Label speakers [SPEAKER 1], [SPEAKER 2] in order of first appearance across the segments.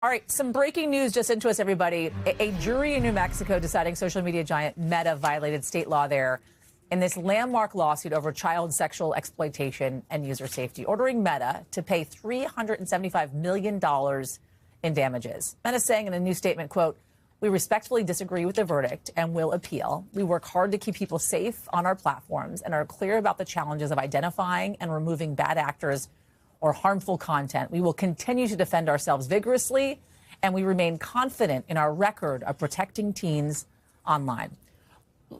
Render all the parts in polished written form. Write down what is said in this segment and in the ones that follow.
[SPEAKER 1] All right, some breaking news just into us, everybody. A jury in New Mexico deciding social media giant Meta violated state law there in this landmark lawsuit over child sexual exploitation and user safety, ordering Meta to pay $375 million in damages. Meta saying in a new statement, quote, "We respectfully disagree with the verdict and will appeal. We work hard to keep people safe on our platforms and are clear about the challenges of identifying and removing bad actors or harmful content. We will continue to defend ourselves vigorously, and we remain confident in our record of protecting teens online."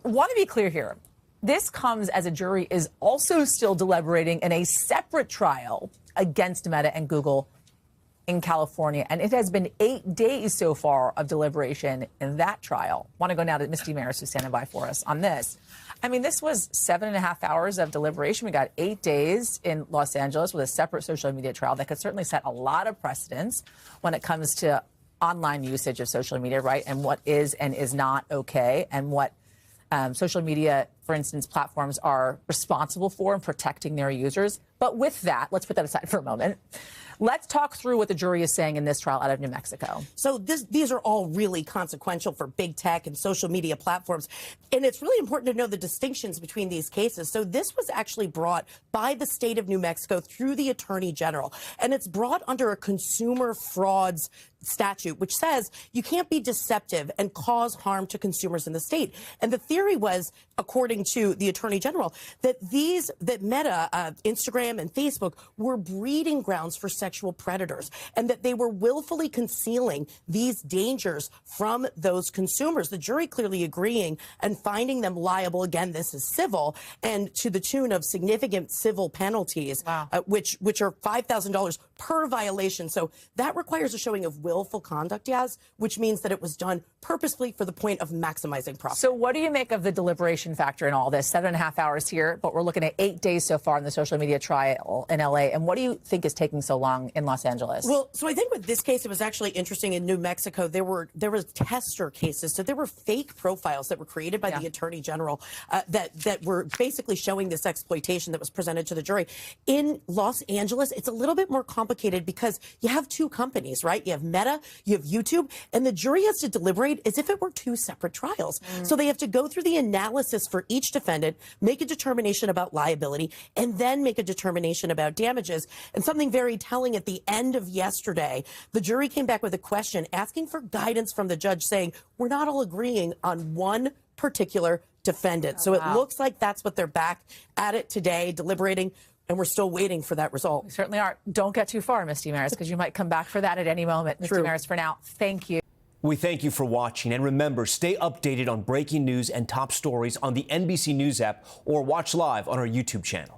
[SPEAKER 1] Want to be clear here. This comes as a jury is also still deliberating in a separate trial against Meta and Google in California. And it has been 8 days so far of deliberation in that trial. Want to go now to Misty Marris, who's standing by for us on this. I mean, this was 7.5 hours of deliberation. We got 8 days in Los Angeles with a separate social media trial that could certainly set a lot of precedents when it comes to online usage of social media, right? And what is and is not okay, and what social media, for instance, platforms are responsible for in protecting their users. But with that, let's put that aside for a moment. Let's talk through what the jury is saying in this trial out of New Mexico.
[SPEAKER 2] So these are all really consequential for big tech and social media platforms. And it's really important to know the distinctions between these cases. So this was actually brought by the state of New Mexico through the Attorney General. And it's brought under a consumer frauds statute, which says you can't be deceptive and cause harm to consumers in the state. And the theory was, according to the Attorney General, that Meta, Instagram and Facebook were breeding grounds for sexual predators, and that they were willfully concealing these dangers from those consumers. The jury clearly agreeing and finding them liable. Again, this is civil, and to the tune of significant civil penalties,
[SPEAKER 1] wow.
[SPEAKER 2] which are $5,000 per violation. So that requires a showing of willful conduct, Yaz, which means that it was done purposefully for the point of maximizing profit.
[SPEAKER 1] So what do you make of the deliberation factor in all this? 7.5 hours here, but we're looking at 8 days so far in the social media trial in LA. And what do you think is taking so long in Los Angeles?
[SPEAKER 2] Well, so I think with this case, it was actually interesting. In New Mexico, there were tester cases. So there were fake profiles that were created by the Attorney General that were basically showing this exploitation that was presented to the jury. In Los Angeles, it's a little bit more complicated because you have two companies, right? You have Meta, you have YouTube, and the jury has to deliberate as if it were two separate trials. So they have to go through the analysis for each defendant, make a determination about liability, and then make a determination about damages. And something very telling at the end of yesterday, the jury came back with a question asking for guidance from the judge, saying, we're not all agreeing on one particular defendant. So it looks like that's what they're back at it today, deliberating. And we're still waiting for that result.
[SPEAKER 1] We certainly are. Don't get too far, Misty Marris, because you might come back for that at any moment. Misty Marris, for now, thank you.
[SPEAKER 3] We thank you for watching. And remember, stay updated on breaking news and top stories on the NBC News app or watch live on our YouTube channel.